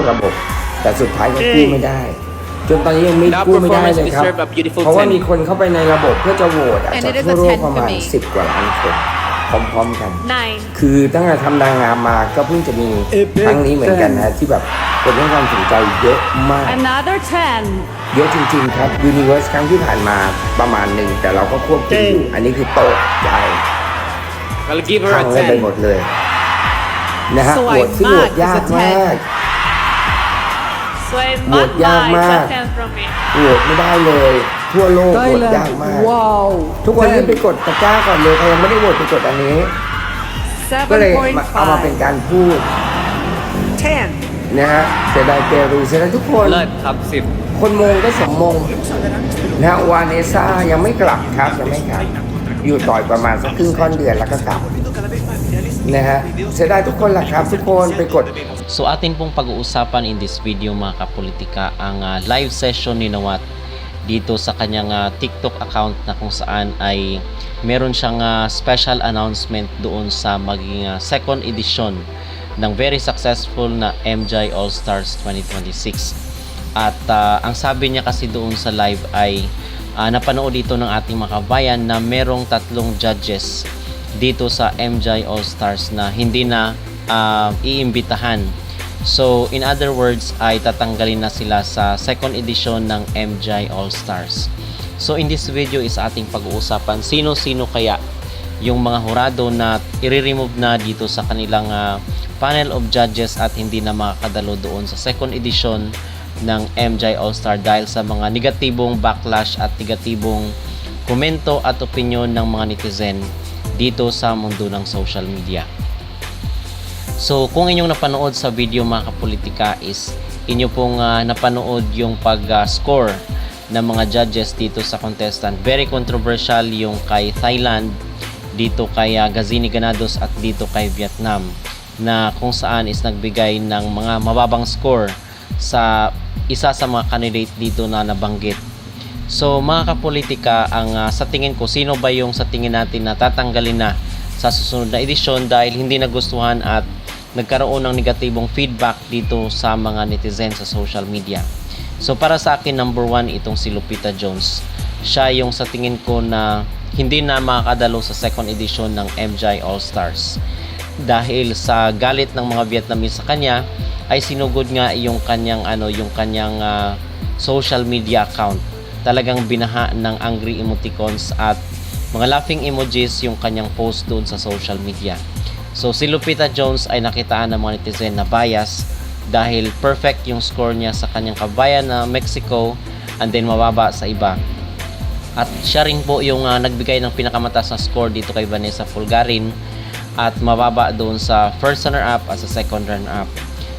ระบบ แต่สุดท้ายก็กู้ไม่ได้ จนตอนนี้ยังไม่กู้ไม่ได้เลยครับ เพราะว่ามีคนเข้าไปในระบบเพื่อจะโหวตอาจจะทั่วโลกประมาณ10 กว่าล้านคนพร้อมๆกัน คือตั้งแต่ทำนางงามมาก็เพิ่งจะมีครั้งนี้เหมือนกันนะที่แบบคนให้ความสนใจเยอะมาก Another เยอะจริงๆครับ Universe ครั้งที่ผ่านมาประมาณหนึ่งแต่เราก็ควบคุมอยู่อันนี้คือโตกใจ I'll give her พั a งเลยไปหมดเลยนะฮะโหวตซึ่งโหวตยากมาก 10. So I Một must dao buy ma. 10 from me. โหวตไม่ได้เลย ทั่วโลกโหวตยากมาก Wow. ทุกคนรีบไปกดตะกร้าก่อนเลยใครยังไม่ได้โหวตไปกดอันนี้ ก็เลยเอามาเป็น 7.5. การพูด 10. นะฮะเสียดายเปรูเสียดายทุกคน เลิศครับคนมงก็สมมงนะฮะวาเนซ่ายังไม่กลับครับยังไม่กลับ อยู่ต่อยประมาณสักครึ่งค่อนเดือนแล้วก็กลับนะฮะเสียดายทุกคนแหละครับทุกคนไปกด So atin pong pag-uusapan in this video mga kapolitika ang live session ni Nawat dito sa kanyang TikTok account na kung saan ay meron siyang special announcement doon sa maging second edition ng very successful na MJ All Stars 2026. At ang sabi niya kasi doon sa live ay napanood dito ng ating mga kabayan na merong 3 judges dito sa MJ All Stars na hindi na iimbitahan. So in other words ay tatanggalin na sila sa second edition ng MJ All Stars. So in this video is ating pag-uusapan sino-sino kaya yung mga hurado na i-remove na dito sa kanilang panel of judges at hindi na makakadalo doon sa second edition ng MJ All Star dahil sa mga negatibong backlash at negatibong komento at opinion ng mga netizen dito sa mundo ng social media. So kung inyong napanood sa video mga kapolitika is inyo pong napanood yung pag-score ng mga judges dito sa contestant. Very controversial yung kay Thailand, dito kay Gazini Ganados at dito kay Vietnam na kung saan is nagbigay ng mga mababang score sa isa sa mga candidate dito na nabanggit. So mga kapolitika, ang sa tingin ko, sino ba yung sa tingin natin na tatanggalin na sa susunod na edisyon dahil hindi nagustuhan at nagkaroon ng negatibong feedback dito sa mga netizen sa social media. So para sa akin, number 1 itong si Lupita Jones. Siya yung sa tingin ko na hindi na makakadalo sa second edition ng MJ All Stars dahil sa galit ng mga Vietnamese sa kanya ay sinugod nga yung kanyang social media account. Talagang binaha ng angry emoticons at mga laughing emojis yung kanyang post doon sa social media. So si Lupita Jones ay nakitaan ng mga netizen na bias dahil perfect yung score niya sa kanyang kabayan na Mexico and then mababa sa iba. At siya rin po yung nagbigay ng pinakamataas na score dito kay Vanessa Fulgarin at mababa doon sa first runner-up at sa second runner-up.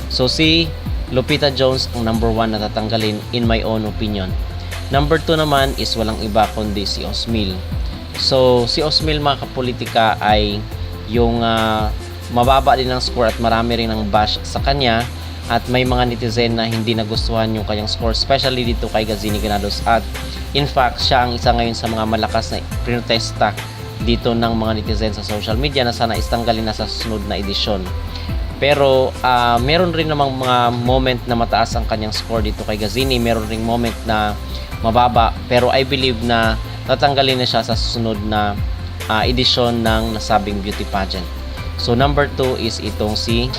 So si Lupita Jones ang number 1 na tatanggalin in my own opinion. Number 2 naman is walang iba kundi si Osmil. So si Osmil mga kapolitika ay yung mababa din ng score at marami rin ng bash sa kanya at may mga netizen na hindi nagustuhan yung kanyang score, especially dito kay Gazini Ganados at in fact siya ang isa ngayon sa mga malakas na protesta dito ng mga netizen sa social media na sana istanggalin na sa susunod na edisyon. Pero meron rin namang mga moment na mataas ang kanyang score dito kay Gazini, meron ring moment na mababa, pero I believe na tatanggalin na siya sa susunod na edisyon ng nasabing beauty pageant. So number 2 is itong si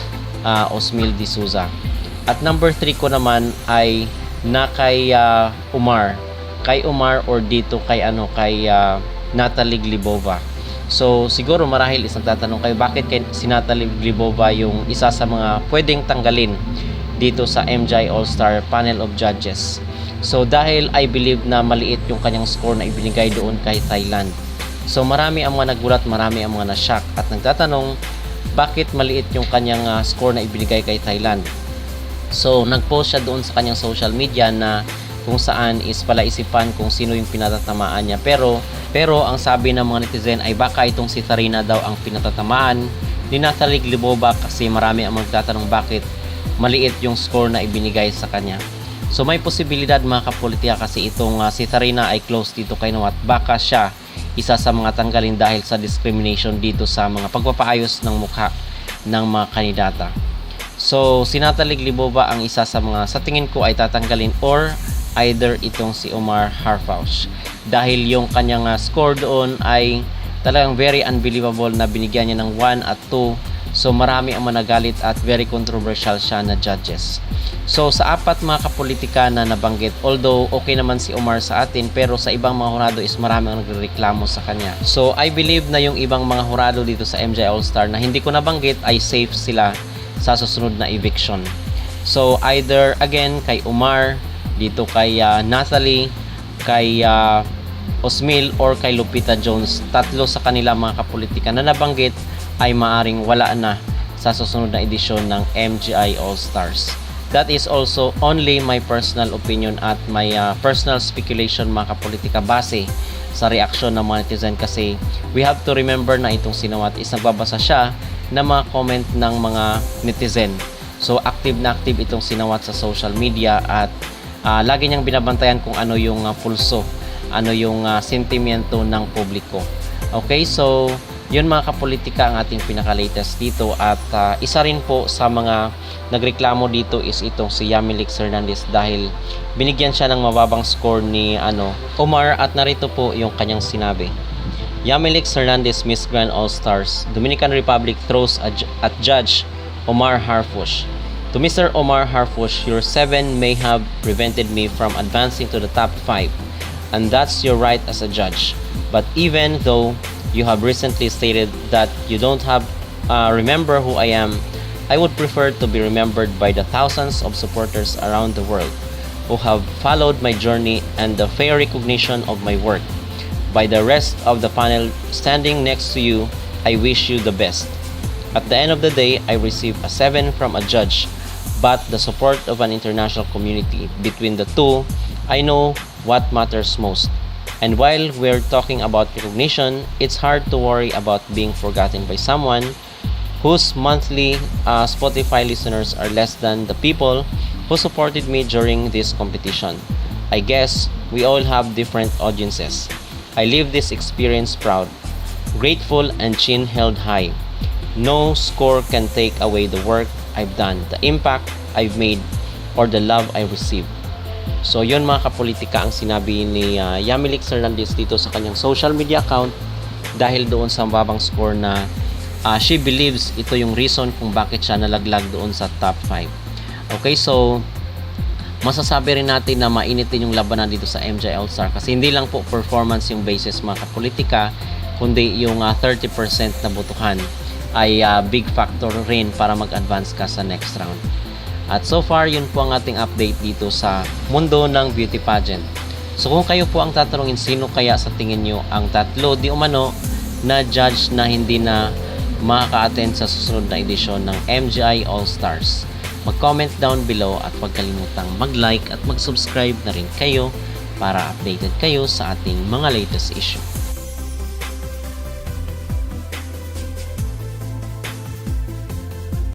Osmil de Souza. At number 3 ko naman ay na kay Umar. Kay Umar or dito kay Natalie Glebova. So siguro marahil isang tatanong kayo, bakit kay si Natalie Glebova yung isa sa mga pwedeng tanggalin dito sa MJ All Star panel of judges? So dahil I believe na maliit yung kanyang score na ibinigay doon kay Thailand. So marami ang mga nagulat, marami ang mga na-shock at nagtatanong bakit maliit yung kanyang score na ibinigay kay Thailand. So nagpost siya doon sa kanyang social media na kung saan is palaisipan kung sino yung pinatatamaan niya. Pero ang sabi ng mga netizen ay baka itong si Tharina daw ang pinatatamaan ni Natalie Glebova kasi marami ang magtatanong bakit maliit yung score na ibinigay sa kanya. So may posibilidad mga kapolitika kasi itong si Tharina ay close dito kay Nawat. Baka siya isa sa mga tanggalin dahil sa discrimination dito sa mga pagpapaayos ng mukha ng mga kandidata. So, si Natalie Glibova ang isa sa mga sa tingin ko ay tatanggalin or either itong si Omar Harfouch. Dahil yung kanyang score doon ay talagang very unbelievable na binigyan niya ng 1 at 2. So marami ang managalit at very controversial siya na judges. So sa apat mga kapolitika na nabanggit, although okay naman si Omar sa atin, pero sa ibang mga hurado is marami ang nagreklamo sa kanya. So I believe na yung ibang mga hurado dito sa MJ All-Star na hindi ko nabanggit ay safe sila sa susunod na eviction. So either again kay Omar, dito kay Natalie, kay Osmil or kay Lupita Jones, tatlo sa kanila mga kapolitika na nabanggit ay maaring wala na sa susunod na edisyon ng MGI All-Stars. That is also only my personal opinion at my personal speculation mga kapolitika base sa reaksyon ng mga netizen, kasi we have to remember na itong Sinawat is nagbabasa siya ng mga comment ng mga netizen. So active na active itong Sinawat sa social media at lagi niyang binabantayan kung ano yung pulso, ano yung sentimiento ng publiko. Okay, so yun mga kapolitika ang ating pinaka-latest dito at isa rin po sa mga nagreklamo dito is itong si Yamilix Hernandez dahil binigyan siya ng mababang score ni Omar at narito po yung kanyang sinabi. Yamilix Hernandez, Miss Grand All-Stars, Dominican Republic throws at Judge Omar Harfouch. To Mr. Omar Harfouch, your 7 may have prevented me from advancing to the top 5, and that's your right as a judge. But even though you have recently stated that you don't have remember who I am, I would prefer to be remembered by the thousands of supporters around the world who have followed my journey and the fair recognition of my work. By the rest of the panel standing next to you, I wish you the best. At the end of the day, I received a 7 from a judge, but the support of an international community. Between the two, I know what matters most. And while we're talking about recognition, it's hard to worry about being forgotten by someone whose monthly Spotify listeners are less than the people who supported me during this competition. I guess we all have different audiences. I live this experience proud, grateful, and chin held high. No score can take away the work I've done, the impact I've made, or the love I received. So yun mga kapolitika ang sinabi ni Yamilix Hernandez dito sa kanyang social media account dahil doon sa mababang score na she believes ito yung reason kung bakit siya nalaglag doon sa top 5. Okay, so masasabi rin natin na mainit din yung labanan dito sa MJ All-Star kasi hindi lang po performance yung basis mga kapolitika, kundi yung 30% na botohan ay big factor rin para mag-advance ka sa next round. At so far, yun po ang ating update dito sa mundo ng beauty pageant. So kung kayo po ang tatanungin sino kaya sa tingin nyo ang tatlo di umano na judge na hindi na makaka-attend sa susunod na edisyon ng MGI All-Stars, mag-comment down below at huwag kalimutang mag-like at mag-subscribe na rin kayo para updated kayo sa ating mga latest issue.